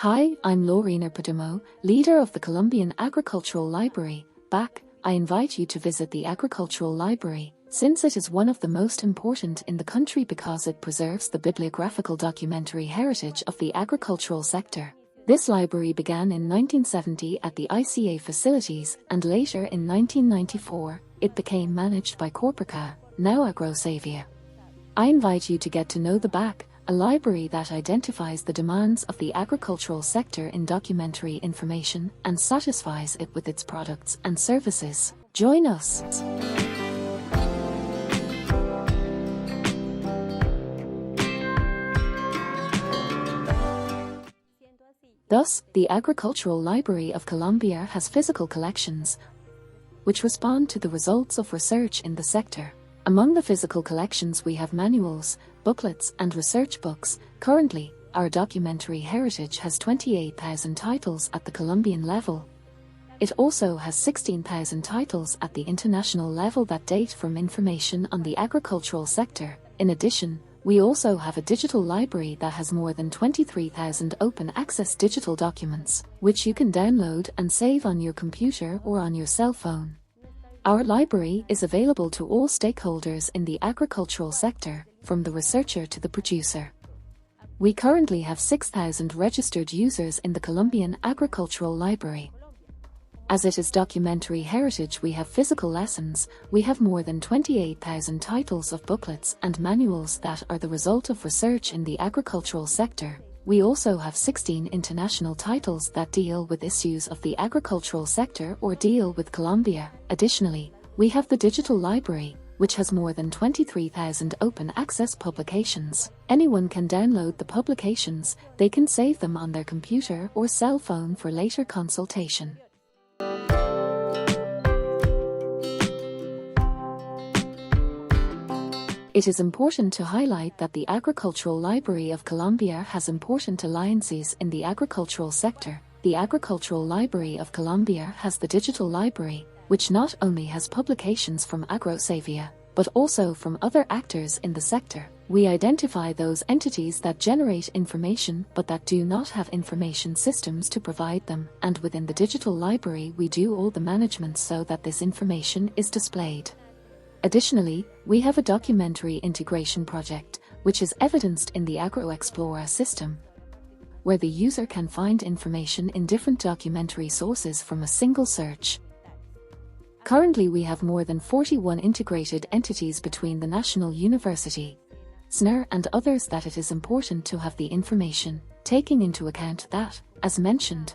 Hi, I'm Lorena Perdomo, leader of the Colombian Agricultural Library. I invite you to visit the Agricultural Library, since it is one of the most important in the country because it preserves the bibliographical documentary heritage of the agricultural sector. This library began in 1970 at the ICA facilities, and later in 1994, it became managed by Corporaca, now AGROSAVIA. I invite you to get to know the BAC, a library that identifies the demands of the agricultural sector in documentary information and satisfies it with its products and services. Join us. Thus, the Agricultural Library of Colombia has physical collections which respond to the results of research in the sector. Among the physical collections we have manuals, booklets and research books. Currently, our documentary heritage has 28,000 titles at the Colombian level. It also has 16,000 titles at the international level that date from information on the agricultural sector. In addition, we also have a digital library that has more than 23,000 open-access digital documents, which you can download and save on your computer or on your cell phone. Our library is available to all stakeholders in the agricultural sector, from the researcher to the producer. We currently have 6,000 registered users in the Colombian Agricultural Library. As it is documentary heritage, we have physical lessons. We have more than 28,000 titles of booklets and manuals that are the result of research in the agricultural sector. We also have 16 international titles that deal with issues of the agricultural sector or deal with Colombia. Additionally, we have the digital library, which has more than 23,000 open-access publications. Anyone can download the publications. They can save them on their computer or cell phone for later consultation. It is important to highlight that the Agricultural Library of Colombia has important alliances in the agricultural sector. The Agricultural Library of Colombia has the digital library, which not only has publications from AGROSAVIA, but also from other actors in the sector. We identify those entities that generate information but that do not have information systems to provide them, and within the digital library we do all the management so that this information is displayed. Additionally, we have a documentary integration project, which is evidenced in the AgroExplora system, where the user can find information in different documentary sources from a single search. Currently we have more than 41 integrated entities between the National University, SNR and others that it is important to have the information, taking into account that, as mentioned,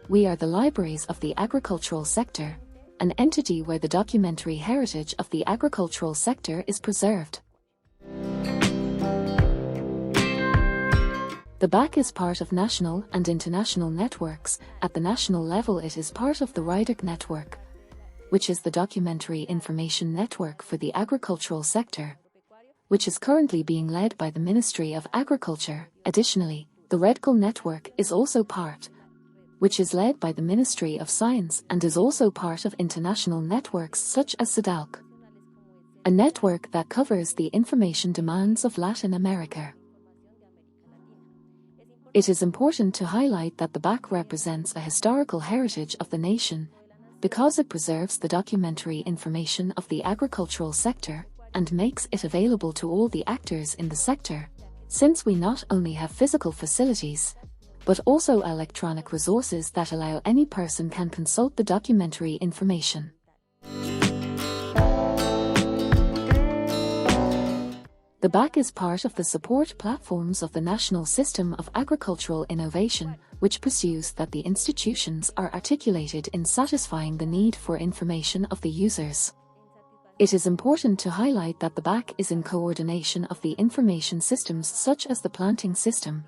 we are the libraries of the agricultural sector, an entity where the documentary heritage of the agricultural sector is preserved. The BAC is part of national and international networks. At the national level it is part of the RIDIC network, which is the documentary information network for the agricultural sector, which is currently being led by the Ministry of Agriculture. Additionally, the REDCOL network is also part, which is led by the Ministry of Science and is also part of international networks such as SIDALC, a network that covers the information demands of Latin America. It is important to highlight that the BAC represents a historical heritage of the nation because it preserves the documentary information of the agricultural sector and makes it available to all the actors in the sector, since we not only have physical facilities, but also electronic resources that allow any person can consult the documentary information. The BAC is part of the support platforms of the National System of Agricultural Innovation, which pursues that the institutions are articulated in satisfying the need for information of the users. It is important to highlight that the BAC is in coordination of the information systems such as the planting system,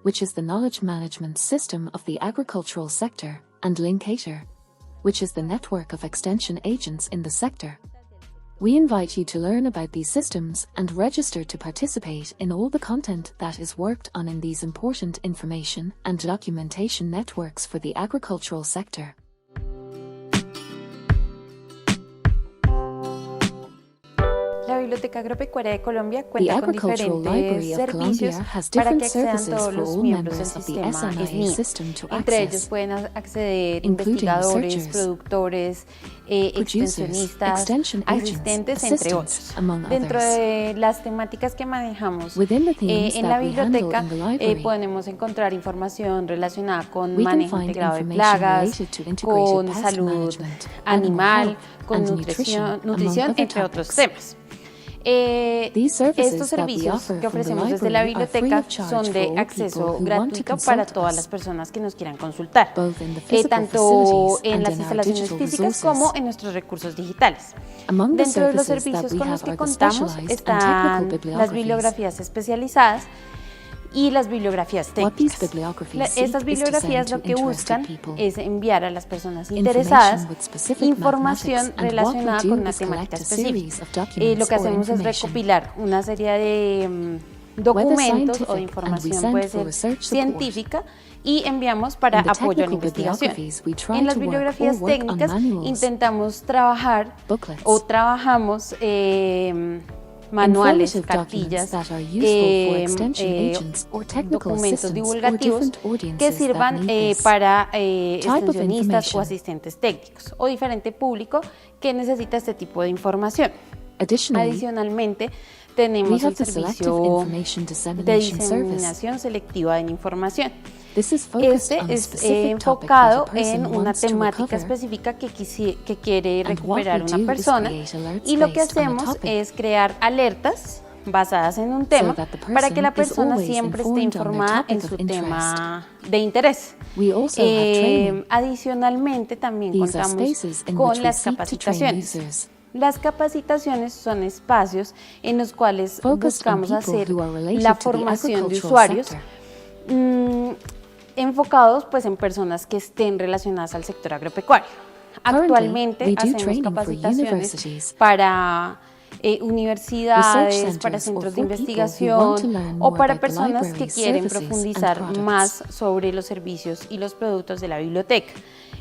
which is the knowledge management system of the agricultural sector, and Linkator, which is the network of extension agents in the sector. We invite you to learn about these systems and register to participate in all the content that is worked on in these important information and documentation networks for the agricultural sector. La Biblioteca Agropecuaria de Colombia The cuenta con Agricultural Library diferentes of Colombia servicios has para que different accedan services todos for los all miembros del members of the sistema SNI SNI. system to Entre ellos access, pueden acceder including investigadores, researchers, productores, producers, extensionistas, extension agents, asistentes, entre assistants, otros. among Dentro others. de las temáticas que manejamos Within the themes en la that we handle biblioteca in the library, podemos encontrar información relacionada con we can manejo find integrado de information plagas, related to integrated con pest salud management, animal, health, con and nutrition, among other entre otros topics. temas. These services Estos that we servicios offer que from the ofrecemos desde la library are free biblioteca of charge son for de all acceso people who want to gratuito para consult todas us, las personas que nos quieran consultar, both in the physical tanto facilities en and las in our instalaciones digital físicas resources. como en nuestros recursos digitales. Among the Dentro de los services that servicios we con los have que are the contamos specialized and están technical las bibliographies. bibliografías especializadas y las bibliografías What these técnicas. bibliographies seek Estas is to bibliografías send lo to que interested buscan people es enviar a las personas information interesadas with specific información mathematics, and what we relacionada do con una is temática collect a series específica. of documents Lo que or hacemos es information, recopilar una serie de whether documentos o de scientific, and we información, send puede for ser research support. científica, y enviamos para In the apoyo a la technical investigación. bibliographies, we try En las to work or bibliografías work on técnicas manuals, intentamos trabajar booklets, o trabajamos manuales, informative cartillas, documents that are useful for extension agents or technical documentos assistants or divulgativos different que audiences sirvan that need this para type of extensionistas o information. asistentes técnicos o diferente público que necesita este tipo de información. Additionally, Adicionalmente, we tenemos have el the Selective servicio Information de Dissemination Service. diseminación selectiva de la información. This is focused Este on a es specific topic that enfocado a person en una wants to temática recover, específica que quiere and what recuperar we una do is persona, create alerts y lo que based on a hacemos topic es crear alertas basadas en un tema that the para que la person is persona always siempre esté informed on their informada topic en of su interest. tema de interés. We also have training. Adicionalmente, también These are contamos spaces in con which we las seek to train capacitaciones. users, Las capacitaciones son espacios en los cuales focused on buscamos people hacer who are related la to the formación de agricultural usuarios sector. Enfocados pues en personas que estén relacionadas al sector agropecuario. Currently, Actualmente we do hacemos training for capacitaciones universities, para universidades, research para centers, centros or de for people who want to investigación learn o more para about the personas que library's quieren services and profundizar products. más sobre los servicios y los productos de la biblioteca.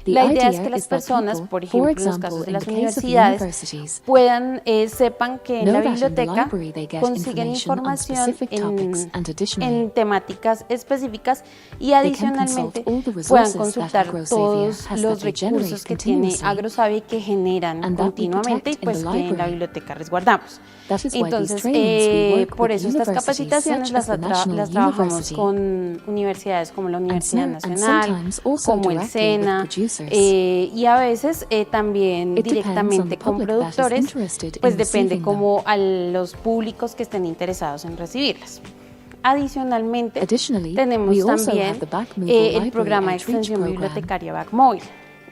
The La idea es idea que las is that personas, people, por ejemplo, for en los example, casos de in las the case of universidades, universities, puedan sepan que en know la that in the biblioteca library they get consiguen information on información specific topics, and additionally, en temáticas específicas, y they can adicionalmente consult all the puedan resources that consultar AGROSAVIA todos has los that they recursos generate que tiene continuously AGROSAVIA y que generan and that we continuamente y protect in pues the que en la library. biblioteca resguardamos. That is why these Entonces, trainings we work por with eso estas universities capacitaciones such as the National las trabajamos University con universidades como la Universidad and Nacional, sometimes also como el directly with SENA, producers. y a veces también It depends on directamente the con public that is productores, interested pues in depende receiving them. como a los públicos que estén interesados en recibirlas. Adicionalmente, Additionally, tenemos we also también have the Back Mobile el Library programa de Outreach extensión program. bibliotecaria BACMóvil.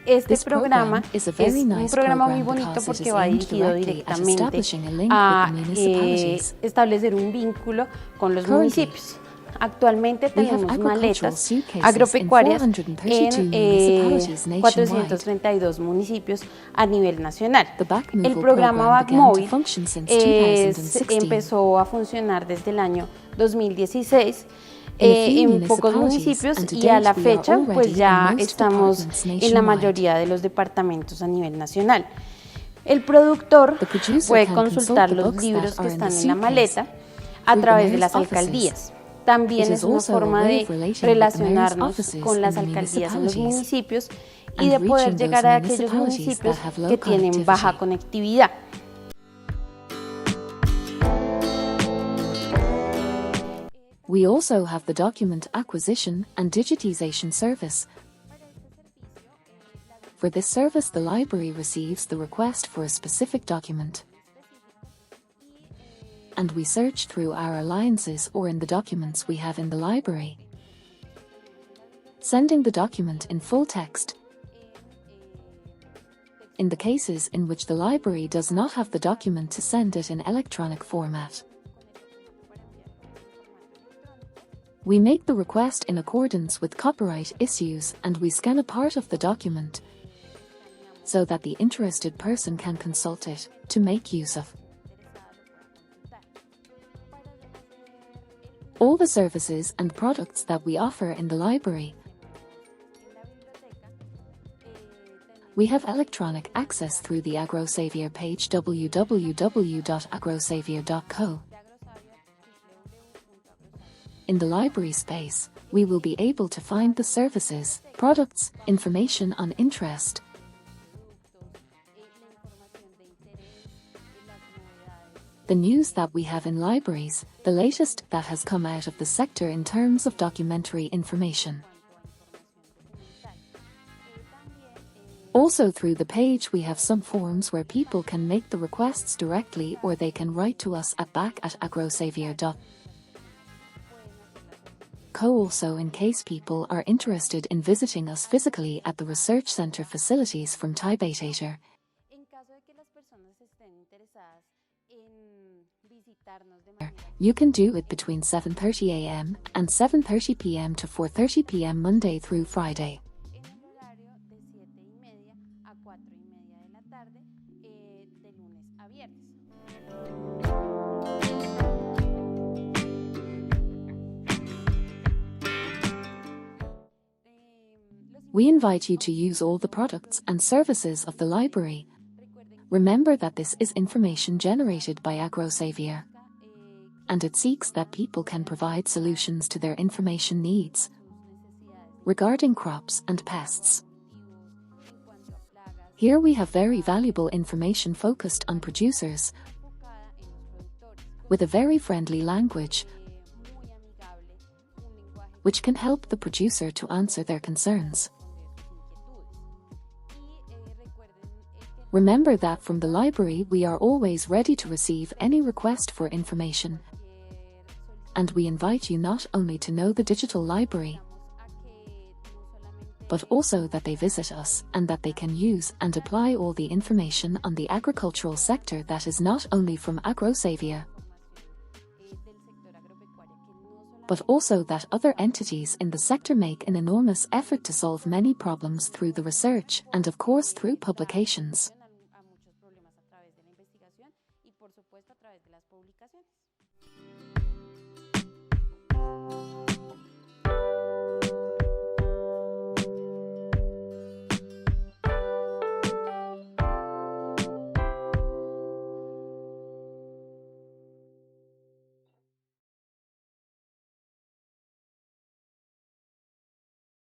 Este This programa program is a es very un nice programa muy program bonito because it porque is va aimed dirigido directly at directamente establishing a link a with the municipalities. establecer un vínculo con los Currently, municipios. Actualmente we have tenemos agricultural maletas suitcases agropecuarias in 432 en municipalities nationwide. 432 municipios a nivel nacional. The Back El Mobile programa program began to BACMóvil function since 2016. empezó a funcionar desde el año 2016 In a few en pocos municipalities, municipios, and to y a date la we are fecha already pues in ya most estamos departments en la nationwide. mayoría de los departamentos a nivel nacional. El productor The producer puede can consultar consult the los books libros that que are in the están en la suitcase maleta a through the través de mayor's las offices. alcaldías. También It es is una also a forma way de of relating with the relacionarnos mayor's offices con las in the alcaldías en los municipalities municipios y and de poder reaching llegar those a aquellos municipalities municipios that have low que tienen baja conectividad. We also have the Document Acquisition and Digitization Service. For this service, the library receives the request for a specific document, and we search through our alliances or in the documents we have in the library, sending the document in full text. In the cases in which the library does not have the document, to send it in electronic format. We make the request in accordance with copyright issues, and we scan a part of the document so that the interested person can consult it to make use of. All the services and products that we offer in the library We have electronic access through the AGROSAVIA page www.agrosavia.co. In the library space, we will be able to find the services, products, information on interest, the news that we have in libraries, the latest that has come out of the sector in terms of documentary information. Also through the page we have some forms where people can make the requests directly or they can write to us at back@agrosavia.co. Also in case people are interested in visiting us physically at the research center facilities from Tibetator. You can do it between 7:30 a.m. and 7:30 p.m. to 4:30 p.m. Monday through Friday. We invite you to use all the products and services of the library. Remember that this is information generated by AGROSAVIA, and it seeks that people can provide solutions to their information needs regarding crops and pests. Here we have very valuable information focused on producers with a very friendly language, which can help the producer to answer their concerns. Remember that from the library we are always ready to receive any request for information, and we invite you not only to know the digital library, but also that they visit us and that they can use and apply all the information on the agricultural sector that is not only from AGROSAVIA, but also that other entities in the sector make an enormous effort to solve many problems through the research and of course through publications. y por supuesto a través de las publicaciones.